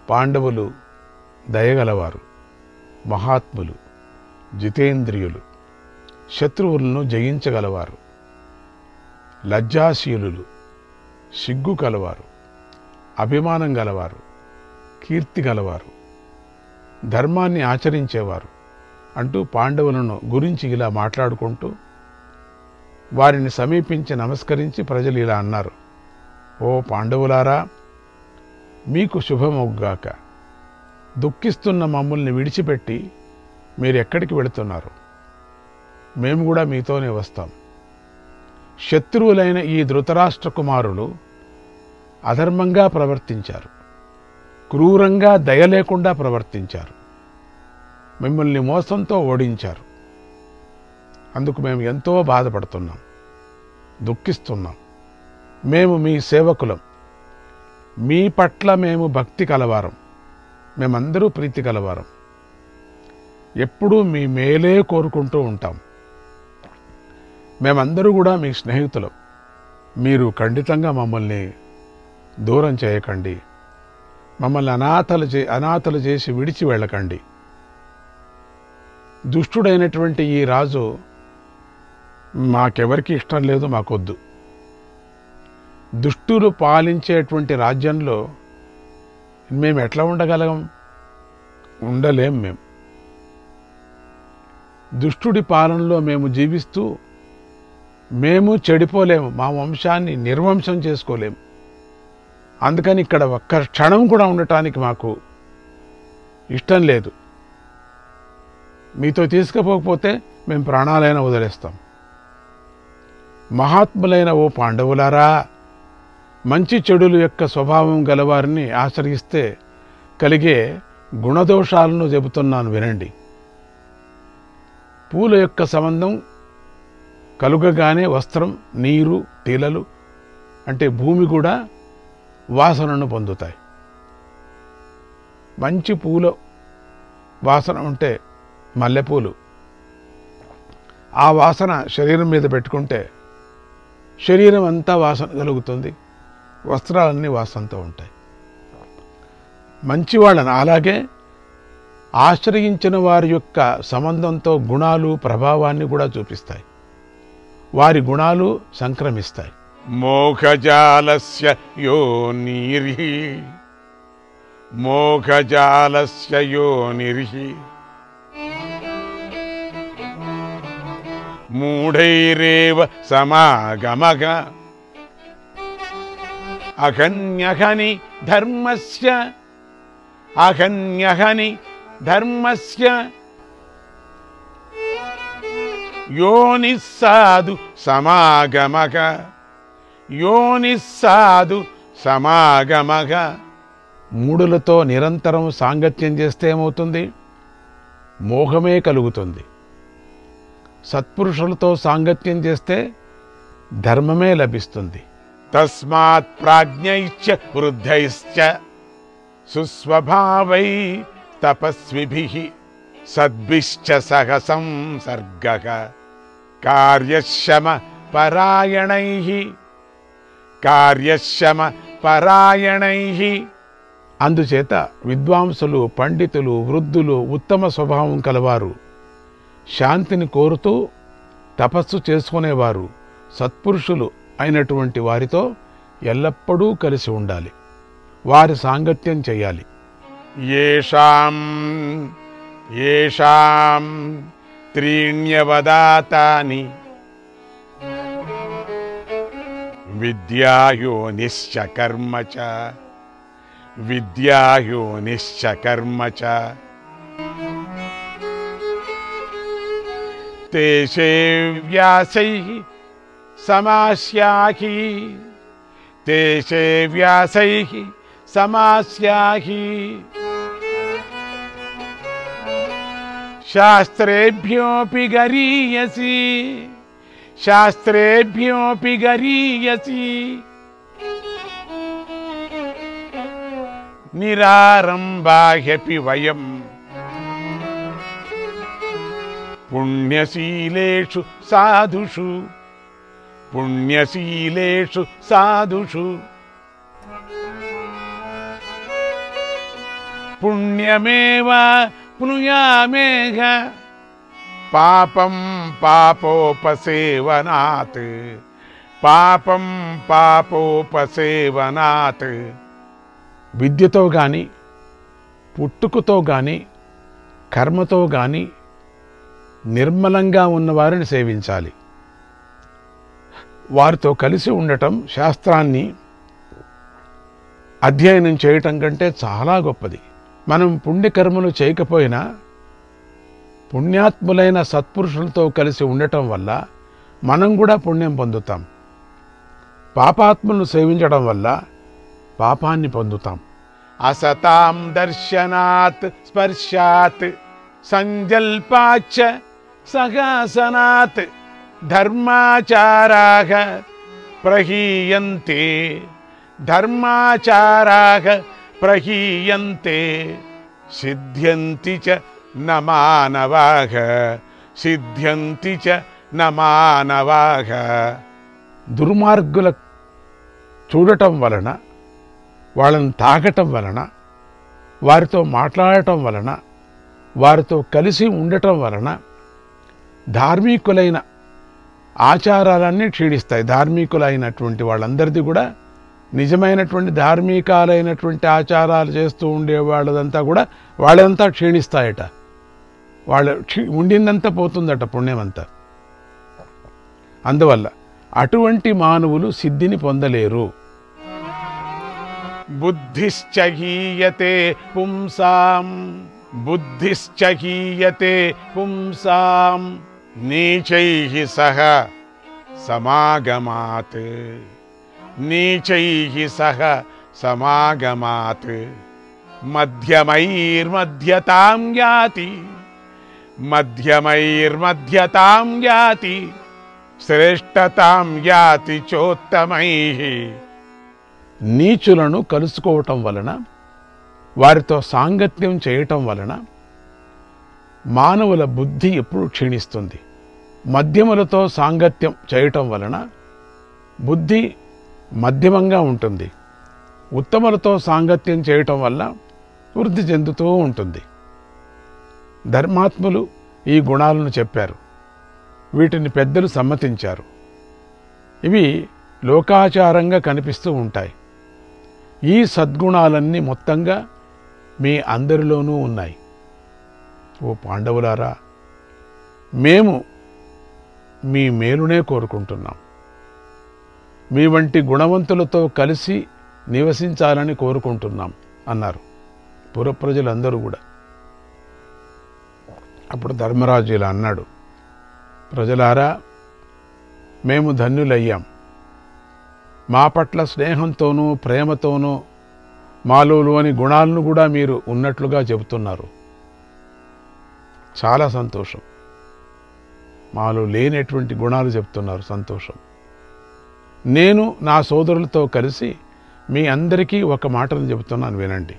పాండవులు దయగలవారు, మహాత్ములు, జితేంద్రియులు, శత్రువులను జయించగలవారు, లజ్జాశీలులు, సిగ్గు కలవారు, అభిమానం గలవారు, కీర్తి గలవారు, ధర్మాన్ని ఆచరించేవారు అంటూ పాండవులను గురించి ఇలా మాట్లాడుకుంటూ వారిని సమీపించి నమస్కరించి ప్రజలు ఇలా అన్నారు: ఓ పాండవులారా, మీకు శుభమొగ్గాక. దుఃఖిస్తున్న మమ్మల్ని విడిచిపెట్టి మీరు ఎక్కడికి వెళుతున్నారు? మేము కూడా మీతోనే వస్తాం. శత్రువులైన ఈ ధృతరాష్ట్ర కుమారులు అధర్మంగా ప్రవర్తించారు, క్రూరంగా దయ లేకుండా ప్రవర్తించారు, మిమ్మల్ని మోసంతో ఓడించారు. అందుకు మేము ఎంతో బాధపడుతున్నాం, దుఃఖిస్తున్నాం. మేము మీ సేవకులం, మీ పట్ల మేము భక్తి కలవారం, మేమందరూ ప్రీతి కలవారం, ఎప్పుడూ మీ మేలే కోరుకుంటూ ఉంటాం. మేమందరూ కూడా మీ స్నేహితులం. మీరు ఖండితంగా మమ్మల్ని దూరం చేయకండి, మమ్మల్ని అనాథలు చేసి విడిచి వెళ్ళకండి. దుష్టుడైనటువంటి ఈ రాజు మాకెవరికి ఇష్టం లేదు, మాకొద్దు. దుష్టులు పాలించేటువంటి రాజ్యంలో మేము ఎట్లా ఉండగలం? ఉండలేం. మేము దుష్టుడి పాలనలో మేము జీవిస్తూ మేము చెడిపోలేము, మా వంశాన్ని నిర్వంశం చేసుకోలేము. అందుకని ఇక్కడ ఒక్క క్షణం కూడా ఉండటానికి మాకు ఇష్టం లేదు. మీతో తీసుకుపోకపోతే మేము ప్రాణాలైనా వదిలేస్తాం. మహాత్ములైన ఓ పాండవులారా, మంచి చెడుల యొక్క స్వభావం గలవారిని ఆశ్రయిస్తే కలిగే గుణదోషాలను చెబుతున్నాను వినండి. పూల యొక్క సంబంధం కలుగగానే వస్త్రం, నీరు, తీలలు అంటే భూమి కూడా వాసనను పొందుతాయి. మంచి పూల వాసన ఉంటే మల్లెపూలు, ఆ వాసన శరీరం మీద పెట్టుకుంటే శరీరం అంతా వాసన కలుగుతుంది, వస్త్రాలన్నీ వాసనతో ఉంటాయి. మంచివాళ్ళని అలాగే ఆశ్రయించిన వారి యొక్క సంబంధంతో గుణాలు ప్రభావాన్ని కూడా చూపిస్తాయి, వారి గుణాలు సంక్రమిస్తాయి. మోఘజాలస్య యోనిర్హి, మోఘజాలస్య యోనిర్హి మూఢైరేవ సమాగమగ అహన్యహని ధర్మస్య, అహన్యహని ధర్మస్య యోనిస్సాధు సమాగమగ, యోనిస్సాధు సమాగమగ. మూఢులతో నిరంతరం సాంగత్యం చేస్తే ఏమవుతుంది? మోహమే కలుగుతుంది. సత్పురుషులతో సాంగత్యం చేస్తే ధర్మమే లభిస్తుంది. తస్మాత్ ప్రాజ్ఞైశ్చ వృద్ధైశ్చ సుస్వభావై తపస్విభిః సద్భిశ్చ సహ సంసర్గః కార్యశమ పరాయణైః, కార్యశమ పరాయణైః. అందుచేత విద్వాంసులు, పండితులు, వృద్ధులు, ఉత్తమ స్వభావం కలవారు, శాంతిని కోరుతూ తపస్సు చేసుకునేవారు, సత్పురుషులు అయినటువంటి వారితో ఎల్లప్పుడూ కలిసి ఉండాలి, వారి సాంగత్యం చేయాలి. యేషాం యేషాం త్రీణ్యవదాతాని విద్యాయోనిశ్చ కర్మ చ, విద్యాయోనిశ్చ కర్మ చ తేషే వ్యాసైః సమాస్యాహి, తేషే వ్యాసైః సమాస్యాహి. శాస్త్రేభ్యోపి గరీయసి, శాస్త్రేభ్యోపి గరీయసి. నిరారంభాహ్యపి వయం పుణ్యశీలేషు సాధుషు, పుణ్యశీలేషు సాధుషు. పుణ్యమేవ పుణ్యామేఘ పాపం పాపోపసేవనాత్ పాపం పాపోపసేవనాత్. విద్యతో కానీ పుట్టుకతో కానీ కర్మతో కానీ నిర్మలంగా ఉన్నవారిని సేవించాలి. వారితో కలిసి ఉండటం శాస్త్రాన్ని అధ్యయనం చేయటం కంటే చాలా గొప్పది. మనం పుణ్యకర్మలు చేయకపోయినా పుణ్యాత్ములైన సత్పురుషులతో కలిసి ఉండటం వల్ల మనం కూడా పుణ్యం పొందుతాం. పాపాత్ములను సేవించడం వల్ల పాపాన్ని పొందుతాం. అసతాం దర్శనాత్ స్పర్శాత్ సంజల్పాచ్చ సహాసనాత్ ధర్మాచారాః ప్రహీయంతే ధర్మాచారాః ప్రహీయంతే సిద్ధ్యంతి చ న మానవాః సిద్ధ్యంతి చ న మానవాః. దుర్మార్గుల చూడటం వలన, వాళ్ళని తాకటం వలన, వారితో మాట్లాడటం వలన, వారితో కలిసి ఉండటం వలన ధార్మికులైన ఆచారాలన్నీ క్షీణిస్తాయి. ధార్మికులైనటువంటి వాళ్ళందరిది కూడా నిజమైనటువంటి ధార్మికాలైనటువంటి ఆచారాలు చేస్తూ ఉండేవాళ్ళదంతా కూడా వాళ్ళంతా క్షీణిస్తాయట. వాళ్ళ ఉండిందంతా పోతుందట పుణ్యమంతా. అందువల్ల అటువంటి మానవులు సిద్ధిని పొందలేరు. బుద్ధిశ్చహీయతే పుంసాం బుద్ధిశ్చహీయతే పుంసాం నీచైః సహ సమాగమాత్ నీచైః సహ సమాగమాత్ మధ్యమైర్మధ్యతాం యాతి మధ్యమైర్మధ్యతాం యాతి శ్రేష్టతాం యాతి చోత్తమైః. నీచులను కలుసుకోవటం వలన, వారితో సాంగత్యం చేయటం వలన మానవుల బుద్ధి ఎప్పుడు క్షీణిస్తుంది. మధ్యములతో సాంగత్యం చేయటం వలన బుద్ధి మధ్యమంగా ఉంటుంది. ఉత్తములతో సాంగత్యం చేయటం వల్ల వృద్ధి చెందుతూ ఉంటుంది. ధర్మాత్ములు ఈ గుణాలను చెప్పారు. వీటిని పెద్దలు సమ్మతించారు. ఇవి లోకాచారంగా కనిపిస్తూ ఉంటాయి. ఈ సద్గుణాలన్నీ మొత్తంగా మీ అందరిలోనూ ఉన్నాయి. ఓ పాండవులారా, మేము మీ మేలునే కోరుకుంటున్నాం. మీ వంటి గుణవంతులతో కలిసి నివసించాలని కోరుకుంటున్నాం అన్నారు పురప్రజలందరూ కూడా. అప్పుడు ధర్మరాజు ఇలా అన్నాడు, ప్రజలారా, మేము ధన్యులయ్యాం. మా పట్ల స్నేహంతోనూ ప్రేమతోనూ మాలోని గుణాలను కూడా మీరు ఉన్నట్లుగా చెబుతున్నారు. చాలా సంతోషం. మాలో లేనటువంటి గుణాలు చెప్తున్నారు, సంతోషం. నేను నా సోదరులతో కలిసి మీ అందరికీ ఒక మాటను చెబుతున్నాను, వినండి.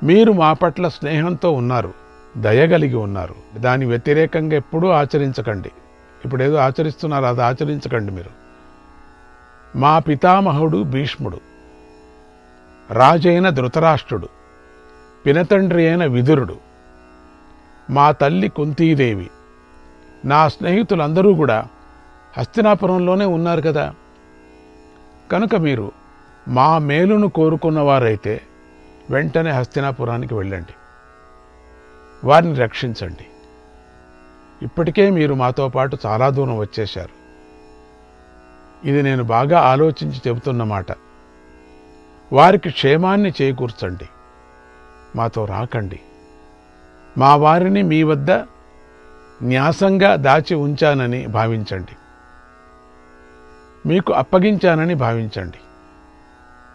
మీరు మా పట్ల స్నేహంతో ఉన్నారు, దయగలిగి ఉన్నారు. దాని వ్యతిరేకంగా ఎప్పుడూ ఆచరించకండి. ఇప్పుడు ఏదో ఆచరిస్తున్నారు, అది ఆచరించకండి మీరు. మా పితామహుడు భీష్ముడు, రాజైన ధృతరాష్ట్రుడు, పినతండ్రి అయిన విదురుడు, మా తల్లి కుంతీదేవి, నా స్నేహితులందరూ కూడా హస్తినాపురంలోనే ఉన్నారు కదా. కనుక మీరు మా మేలును కోరుకున్నవారైతే వెంటనే హస్తినాపురానికి వెళ్ళండి, వారిని రక్షించండి. ఇప్పటికే మీరు మాతో పాటు చాలా దూరం వచ్చేశారు. ఇది నేను బాగా ఆలోచించి చెబుతున్న మాట. వారికి క్షేమాన్ని చేకూర్చండి, మాతో రాకండి. మా వారిని మీ వద్ద న్యాసంగా దాచి ఉంచానని భావించండి, మీకు అప్పగించానని భావించండి.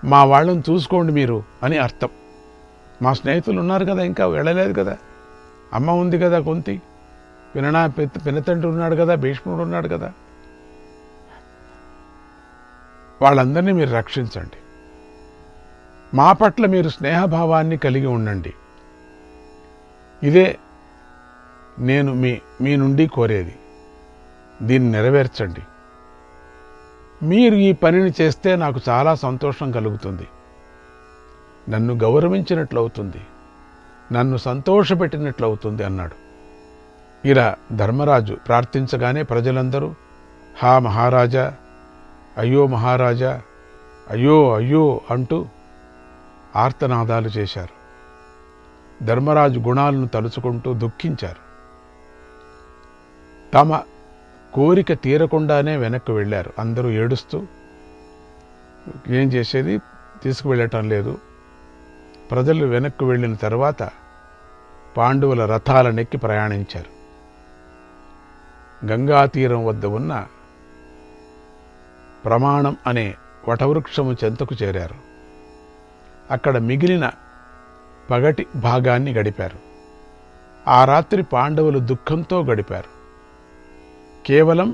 మా వాళ్ళని చూసుకోండి మీరు అని అర్థం. మా స్నేహితులు ఉన్నారు కదా, ఇంకా వెళ్ళలేదు కదా. అమ్మ ఉంది కదా కుంతి, పినతండ్రి ఉన్నాడు కదా, భీష్ముడు ఉన్నాడు కదా. వాళ్ళందరినీ మీరు రక్షించండి. మా పట్ల మీరు స్నేహభావాన్ని కలిగి ఉండండి. ఇదే నేను మీ నుండి కోరేది. దీన్ని నెరవేర్చండి. మీరు ఈ పనిని చేస్తే నాకు చాలా సంతోషం కలుగుతుంది, నన్ను గౌరవించినట్లు అవుతుంది, నన్ను సంతోషపెట్టినట్లవుతుంది అన్నాడు. ఇలా ధర్మరాజు ప్రార్థించగానే ప్రజలందరూ హా మహారాజా, అయ్యో మహారాజా, అయ్యో అయ్యో అంటూ ఆర్తనాదాలు చేశారు. ధర్మరాజు గుణాలను తలుచుకుంటూ దుఃఖించారు. తమ కోరిక తీరకుండానే వెనక్కి వెళ్ళారు. అందరూ ఏడుస్తూ ఏం చేసేది, తీసుకువెళ్ళటం లేదు. ప్రజలు వెనక్కి వెళ్ళిన తర్వాత పాండవుల రథాలనెక్కి ప్రయాణించారు. గంగా తీరం వద్ద ఉన్న ప్రమాణం అనే వటవృక్షము చెంతకు చేరారు. అక్కడ మిగిలిన పగటి భాగాన్ని గడిపారు. ఆ రాత్రి పాండవులు దుఃఖంతో గడిపారు. కేవలం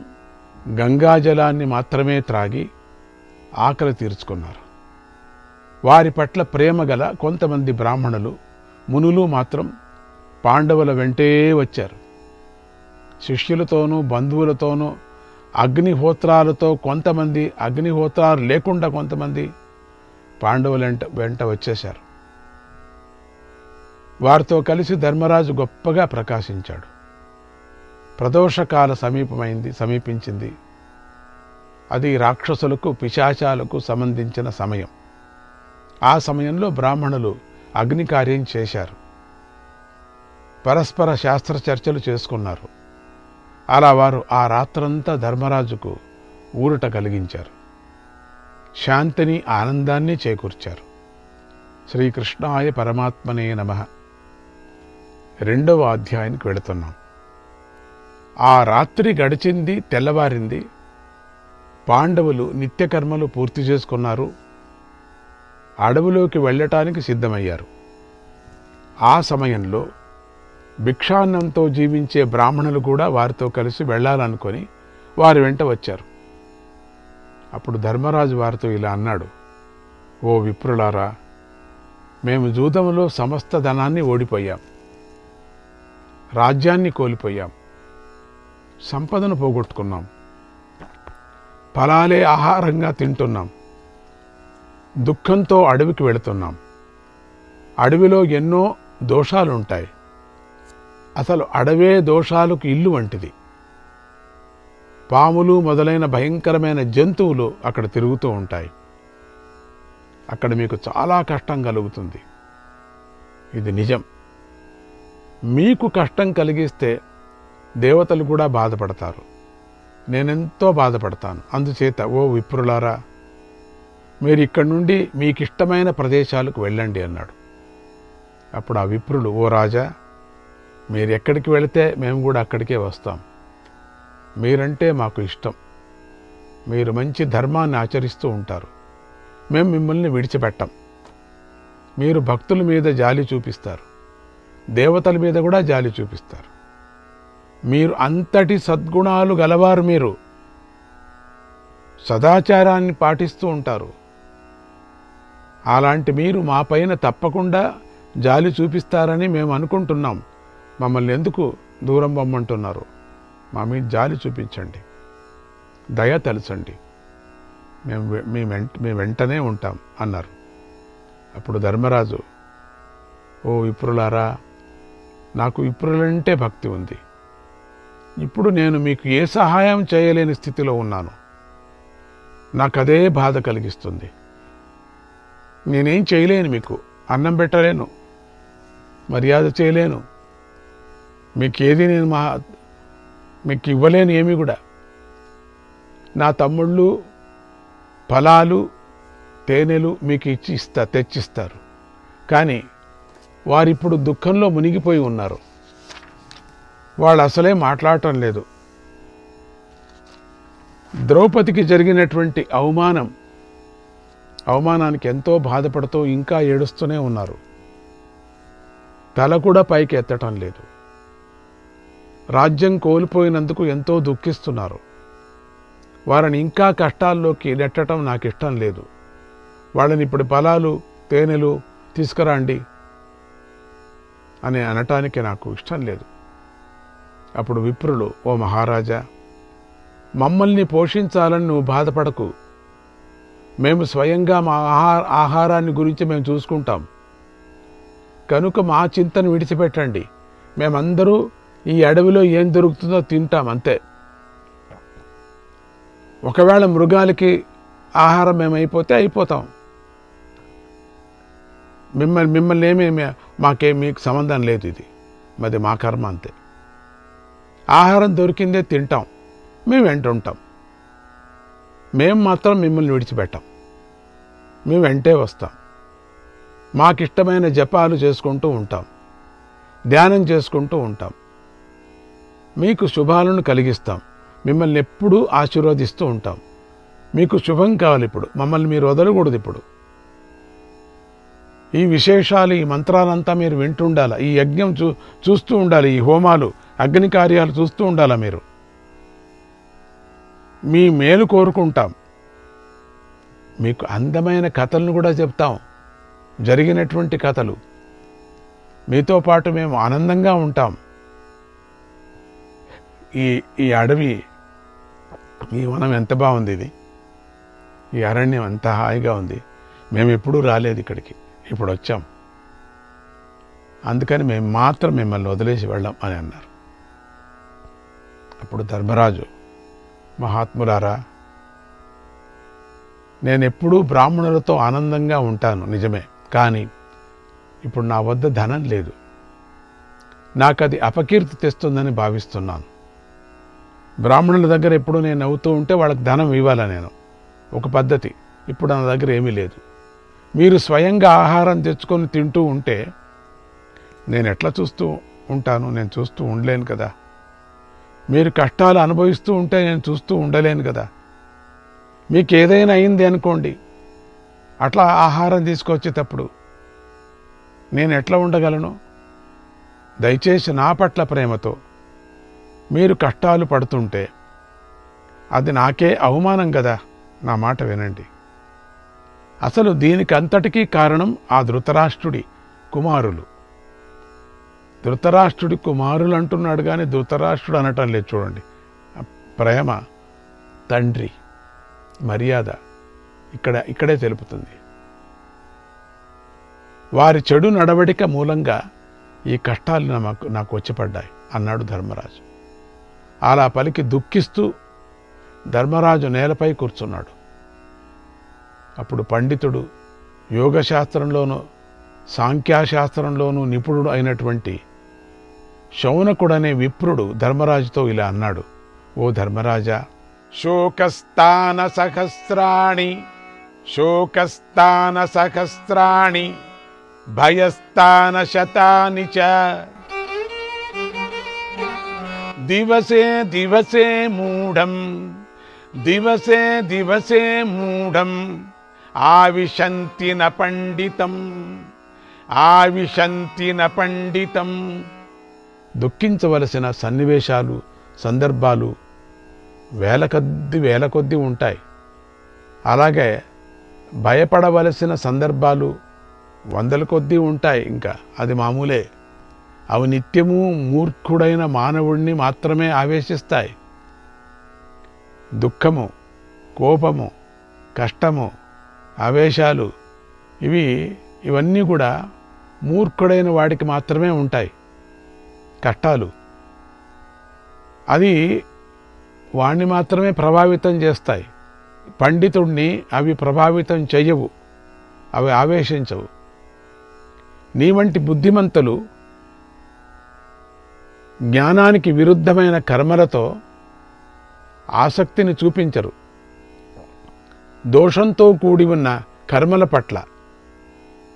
గంగాజలాన్ని మాత్రమే త్రాగి ఆకలి తీర్చుకున్నారు. వారి పట్ల ప్రేమ గల కొంతమంది బ్రాహ్మణులు, మునులు మాత్రం పాండవుల వెంటే వచ్చారు. శిష్యులతోనూ బంధువులతోనూ అగ్నిహోత్రాలతో కొంతమంది, అగ్నిహోత్రాలు లేకుండా కొంతమంది పాండవుల వెంట వచ్చేశారు. వారితో కలిసి ధర్మరాజు గొప్పగా ప్రకాశించాడు. ప్రదోషకాల సమీపించింది. అది రాక్షసులకు, పిశాచాలకు సంబంధించిన సమయం. ఆ సమయంలో బ్రాహ్మణులు అగ్ని కార్యం చేశారు. పరస్పర శాస్త్ర చర్చలు చేసుకున్నారు. అలా వారు ఆ రాత్రంతా ధర్మరాజుకు ఊరట కలిగించారు. శాంతిని, ఆనందాన్ని చేకూర్చారు. శ్రీకృష్ణాయ పరమాత్మనే నమః. 2వ అధ్యాయానికి వెళుతున్నాం. ఆ రాత్రి గడిచింది, తెల్లవారింది. పాండవులు నిత్యకర్మలు పూర్తి చేసుకున్నారు. అడవిలోకి వెళ్ళటానికి సిద్ధమయ్యారు. ఆ సమయంలో భిక్షాన్నంతో జీవించే బ్రాహ్మణులు కూడా వారితో కలిసి వెళ్ళాలనుకొని వారి వెంట వచ్చారు. అప్పుడు ధర్మరాజు వారితో ఇలా అన్నాడు, ఓ విప్రులారా, మేము జూదంలో సమస్త ధనాన్ని ఓడిపోయాం, రాజ్యాన్ని కోల్పోయాం, సంపదను పోగొట్టుకున్నాం, ఫలాలే ఆహారంగా తింటున్నాం, దుఃఖంతో అడవికి వెళుతున్నాం. అడవిలో ఎన్నో దోషాలుంటాయి. అసలు అడవే దోషాలకు ఇల్లు వంటిది. పాములు మొదలైన భయంకరమైన జంతువులు అక్కడ తిరుగుతూ ఉంటాయి. అక్కడ మీకు చాలా కష్టం కలుగుతుంది. ఇది నిజం. మీకు కష్టం కలిగిస్తే దేవతలు కూడా బాధపడతారు. నేనెంతో బాధపడతాను. అందుచేత ఓ విప్రులారా, మీరు ఇక్కడి నుండి మీకిష్టమైన ప్రదేశాలకు వెళ్ళండి అన్నాడు. అప్పుడు ఆ విప్రులు, ఓ రాజా, మీరు ఎక్కడికి వెళితే మేము కూడా అక్కడికే వస్తాం. మీరంటే మాకు ఇష్టం. మీరు మంచి ధర్మాన్ని ఆచరిస్తూ ఉంటారు. మేము మిమ్మల్ని విడిచిపెట్టం. మీరు భక్తుల మీద జాలి చూపిస్తారు, దేవతల మీద కూడా జాలి చూపిస్తారు. మీరు అంతటి సద్గుణాలు గలవారు. మీరు సదాచారాన్ని పాటిస్తూ ఉంటారు. అలాంటి మీరు మా పైన తప్పకుండా జాలి చూపిస్తారని మేము అనుకుంటున్నాం. మమ్మల్ని ఎందుకు దూరం పొమ్మంటున్నారు? మా మీద జాలి చూపించండి, దయ తలచండి, మేము వెంటనే ఉంటాం అన్నారు. అప్పుడు ధర్మరాజు, ఓ విప్రులారా, నాకు విప్రులంటే భక్తి ఉంది. ఇప్పుడు నేను మీకు ఏ సహాయం చేయలేని స్థితిలో ఉన్నాను. నాకదే బాధ కలిగిస్తుంది. నేనేం చేయలేను. మీకు అన్నం పెట్టలేను, మర్యాద చేయలేను, మీకేది నేను మీకు ఇవ్వలేను ఏమీ కూడా. నా తమ్ముళ్ళు ఫలాలు, తేనెలు మీకు తెచ్చిస్తారు. కానీ వారిప్పుడు దుఃఖంలో మునిగిపోయి ఉన్నారు. వాళ్ళు అసలే మాట్లాడటం లేదు. ద్రౌపదికి జరిగినటువంటి అవమానానికి ఎంతో బాధపడుతూ ఇంకా ఏడుస్తూనే ఉన్నారు. తల కూడా పైకి ఎత్తటం లేదు. రాజ్యం కోల్పోయినందుకు ఎంతో దుఃఖిస్తున్నారు. వారిని ఇంకా కష్టాల్లోకి నెట్టడం నాకు ఇష్టం లేదు. వాళ్ళని ఇప్పుడు ఫలాలు, తేనెలు తీసుకురండి అని అనటానికి నాకు ఇష్టం లేదు. అప్పుడు విప్రులు, ఓ మహారాజా, మమ్మల్ని పోషించాలని నువ్వు బాధపడకు. మేము స్వయంగా మా ఆహారాన్ని గురించి మేము చూసుకుంటాం. కనుక మా చింతను విడిచిపెట్టండి. మేమందరూ ఈ అడవిలో ఏం దొరుకుతుందో తింటాం అంతే. ఒకవేళ మృగాలకి ఆహారం మేమైపోతే అయిపోతాం. మిమ్మల్ని మీకు సంబంధం లేదు. ఇది మరి మా కర్మ అంతే. ఆహారం దొరికిందే తింటాం, మేము వెంటుంటాం. మేము మాత్రం మిమ్మల్ని విడిచిపెట్టాం. మేము వెంటే వస్తాం. మాకిష్టమైన జపాలు చేసుకుంటూ ఉంటాం, ధ్యానం చేసుకుంటూ ఉంటాం. మీకు శుభాలను కలిగిస్తాం. మిమ్మల్ని ఎప్పుడూ ఆశీర్వదిస్తూ ఉంటాం. మీకు శుభం కావాలి. ఇప్పుడు మమ్మల్ని మీరు వదలకూడదు. ఇప్పుడు ఈ విశేషాలు, ఈ మంత్రాలంతా మీరు వింటూ ఉండాలి. ఈ యజ్ఞం చూస్తూ ఉండాలి. ఈ హోమాలు, అగ్ని కార్యాలు చూస్తూ ఉండాలా. మీరు మీ మేలు కోరుకుంటాం. మీకు అందమైన కథలను కూడా చెప్తాం, జరిగినటువంటి కథలు. మీతో పాటు మేము ఆనందంగా ఉంటాం. ఈ అడవి, ఈ వనం ఎంత బాగుంది. ఇది ఈ అరణ్యం ఎంత హాయిగా ఉంది. మేము ఎప్పుడూ రాలేదు ఇక్కడికి, ఇప్పుడు వచ్చాం. అందుకని మేము మాత్రం మిమ్మల్ని వదిలేసి వెళ్ళాం అని అన్నారు. అప్పుడు ధర్మరాజు, మహాత్ములారా, నేను ఎప్పుడూ బ్రాహ్మణులతో ఆనందంగా ఉంటాను నిజమే, కానీ ఇప్పుడు నా వద్ద ధనం లేదు. నాకు అది అపకీర్తి తెస్తుందని భావిస్తున్నాను. బ్రాహ్మణుల దగ్గర ఎప్పుడు నేను నవ్వుతూ ఉంటే వాళ్ళకి ధనం ఇవ్వాలా నేను, ఒక పద్ధతి. ఇప్పుడు నా దగ్గర ఏమీ లేదు. మీరు స్వయంగా ఆహారం తెచ్చుకొని తింటూ ఉంటే నేను ఎట్లా చూస్తూ ఉంటాను? నేను చూస్తూ ఉండలేను కదా. మీరు కష్టాలు అనుభవిస్తూ ఉంటే నేను చూస్తూ ఉండలేను కదా. మీకు ఏదైనా అయింది అనుకోండి, అట్లా ఆహారం తీసుకొచ్చేటప్పుడు నేను ఎట్లా ఉండగలను? దయచేసి నా పట్ల ప్రేమతో మీరు కష్టాలు పడుతుంటే అది నాకే అవమానం కదా. నా మాట వినండి. అసలు దీనికి అంతటికీ కారణం ఆ ధృతరాష్ట్రుడి కుమారులు. ధృతరాష్ట్రుడి కుమారులు అంటున్నాడు కానీ ధృతరాష్ట్రుడు అనటం లేదు. చూడండి, ప్రేమ, తండ్రి, మర్యాద ఇక్కడే తెలుపుతుంది. వారి చెడు నడవడిక మూలంగా ఈ కష్టాలు నాకు వచ్చి పడ్డాయి అన్నాడు ధర్మరాజు. అలా పలికి దుఃఖిస్తూ ధర్మరాజు నేలపై కూర్చున్నాడు. అప్పుడు పండితుడు, యోగశాస్త్రంలోనూ సాంఖ్యాశాస్త్రంలోనూ నిపుణుడు అయినటువంటి శౌనకుడనే విప్రుడు ధర్మరాజుతో ఇలా అన్నాడు. ఓ ధర్మరాజా, శోకస్థాన సహస్రాణి భయస్థాన శతాని చ దివసే దివసే మూఢం ఆవిశంతి న పండితం. దుఃఖించవలసిన సన్నివేశాలు, సందర్భాలు వేల కొద్దీ ఉంటాయి. అలాగే భయపడవలసిన సందర్భాలు వందల కొద్దీ ఉంటాయి. ఇంకా అది మామూలే. అవి నిత్యము మూర్ఖుడైన మానవుడిని మాత్రమే ఆవేశిస్తాయి. దుఃఖము, కోపము, కష్టము, ఆవేశాలు ఇవన్నీ కూడా మూర్ఖుడైన వాడికి మాత్రమే ఉంటాయి. కష్టాలు అది వాణ్ణి మాత్రమే ప్రభావితం చేస్తాయి. పండితుడిని అవి ప్రభావితం చెయ్యవు, అవి ఆవేశించవు. నీ వంటి బుద్ధిమంతులు జ్ఞానానికి విరుద్ధమైన కర్మలతో ఆసక్తిని చూపించరు. దోషంతో కూడి ఉన్న కర్మల పట్ల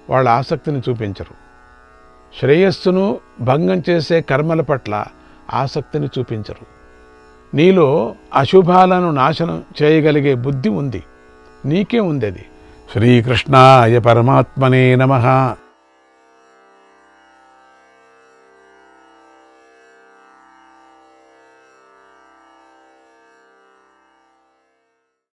వాళ్ళ ఆసక్తిని చూపించరు. శ్రేయస్సును భంగం చేసే కర్మల పట్ల ఆసక్తిని చూపించరు. నీలో అశుభాలను నాశనం చేయగలిగే బుద్ధి ఉంది, నీకే ఉంది. అది శ్రీకృష్ణాయ పరమాత్మనే నమః.